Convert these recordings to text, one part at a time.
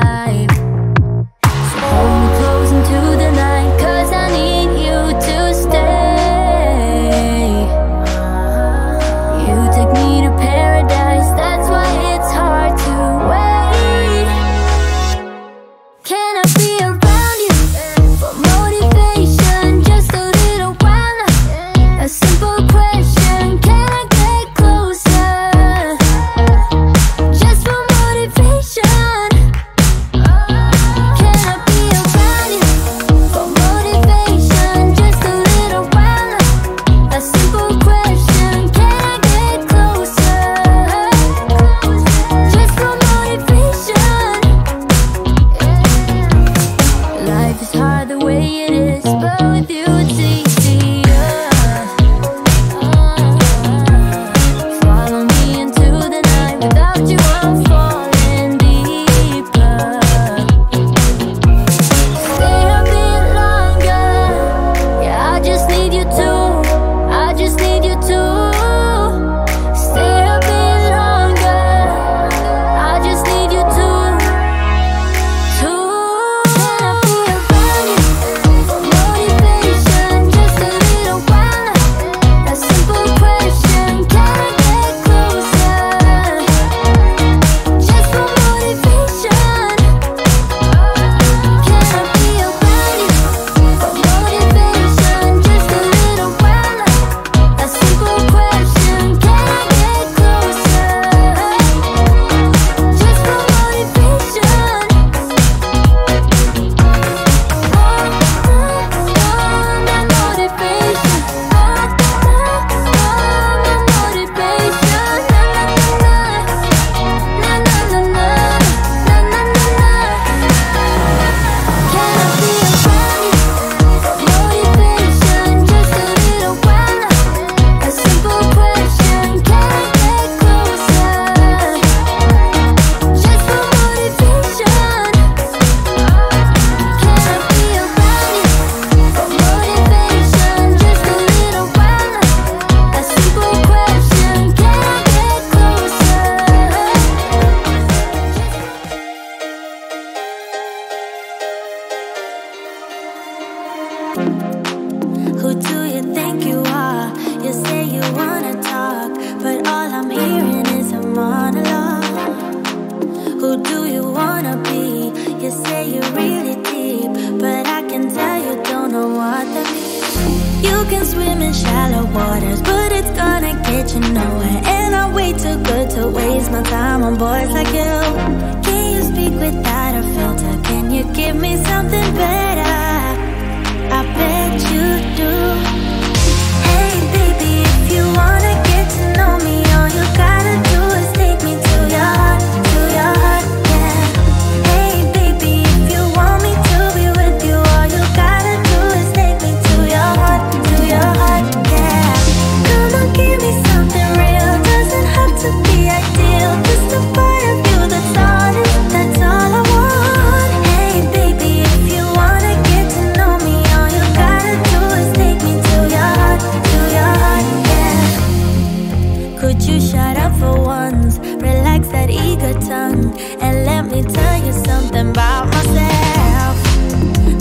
alive. So hold me close into the night, 'cause I need you to stay. You take me to paradise, that's why it's hard to wait. Can I be around you for motivation, just a little while now? A simple question, can I get closer? Just for motivation. Can I be around you for motivation, just a little while now? A simple question, can I get closer? Just for motivation. Life is hard the way it is, but with you it's easier. Follow me into the night, without you I'm falling deeper. Stay a bit longer, yeah, I just need you to, I just need you to. Stay a bit longer, I just need you to. Can I be around you for motivation, just a little while now? A simple question, can I get closer? Just for motivation. Can I be around you for motivation, just a little while now? A simple question, can I get closer? Just for motivation. Who do you think you are? You say you wanna talk, but all I'm hearing is a monologue. Who do you wanna be? You say you're really deep, but I can tell you don't know what that means. You can swim in shallow waters, but it's gonna get you nowhere. And I'm way too good to waste my time on boys like you. Can you speak without a filter? Can you give me something better? I bet you do. Hey baby, if you wanna get to know me, all you gotta do is take me to your heart, yeah. Hey baby, if you want me to be with you, all you gotta do is take me to your heart, yeah. Come on, give me something real, doesn't have to be ideal, just a part of you that's honest, that's all I want. Hey baby, if you wanna get to know me, all you gotta do is take me to your heart, yeah. Could you shut up for once, relax that eager tongue, and let me tell you something about myself.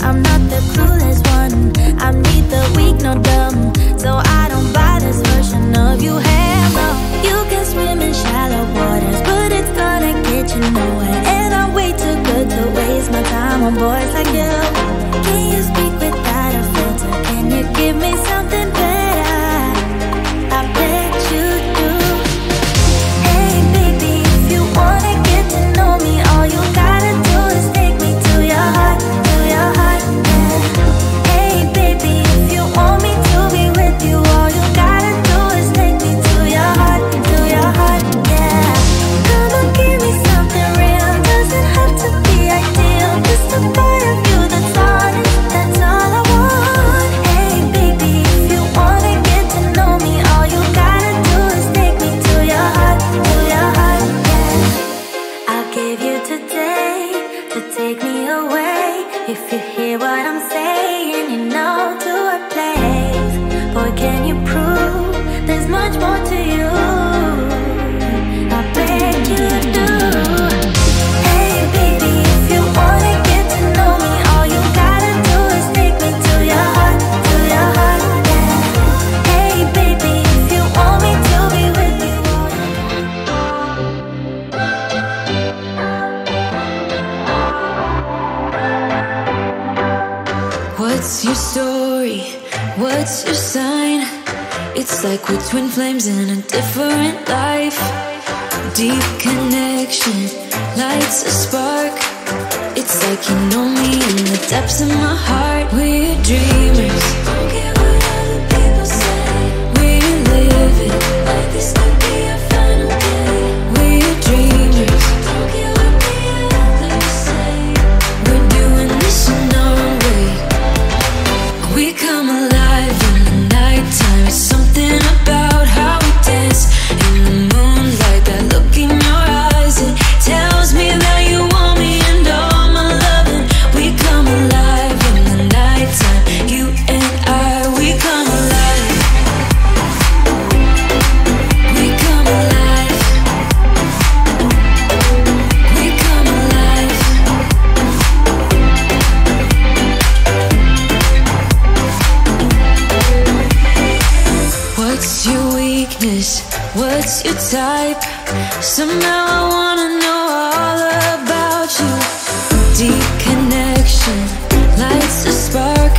I'm not the clueless one, I'm neither weak nor dumb, so I don't buy this version of you. Hell no. You can swim in shallow waters, but it's gonna get you nowhere. And I'm way too good to waste my time on boys like you. Can you speak without a filter? Can you give me something better? I bet you do. Hey baby, if you wanna get to know me, all you gotta do is take me to your heart, yeah. Hey baby, if you want me to be with you, all you gotta do is take me to your heart, yeah. Come on, give me something real, doesn't have to be ideal, just a part of you that's honest, that's all I want. Hey baby, if you wanna get to know me, all you gotta do is take me to your heart, yeah. I'll give you today to take me away. If you hear what I'm saying, you know to a place. Boy, can you prove there's much more to you? I bet you do. Hey baby, if you What's your story? What's your sign? It's like we're twin flames in a different life. Deep connection lights a spark. It's like you know me in the depths of my heart. We're dreamers, don't care what other people say. We're living like this could be our final day. We're dreamers, don't care what the others say. We're doing this in our own way. We come alive in the nighttime. It's something about how we dance in the moonlight. That look in your eyes, it tells me that you want me and all my loving. We come alive in the nighttime. You and I, we come alive. We come alive. We come alive. What's your weakness? What's your type? Somehow I wanna know all about you. Deep connection lights a spark.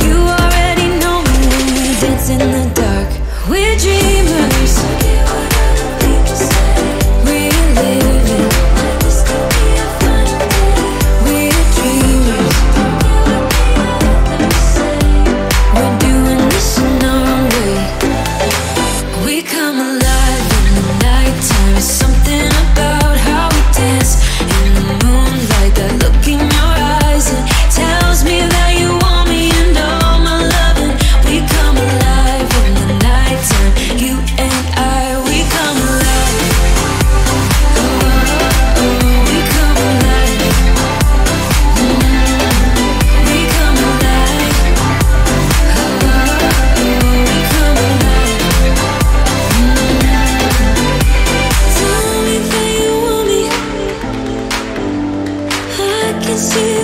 You already know me when we dance in the dark. We're dreamers. We're living like this could be our final day. We're dreamers. We're doing this in our own way. We come alive in the nighttime. It's something about how we dance in the moonlight. That look in your eyes, it tells me that you want me and all my loving. We come alive in the nighttime. You and I, we come alive. Oh, oh, oh, we come alive. We come alive. Oh, oh, oh, we come alive. Tell me that you want me. I can see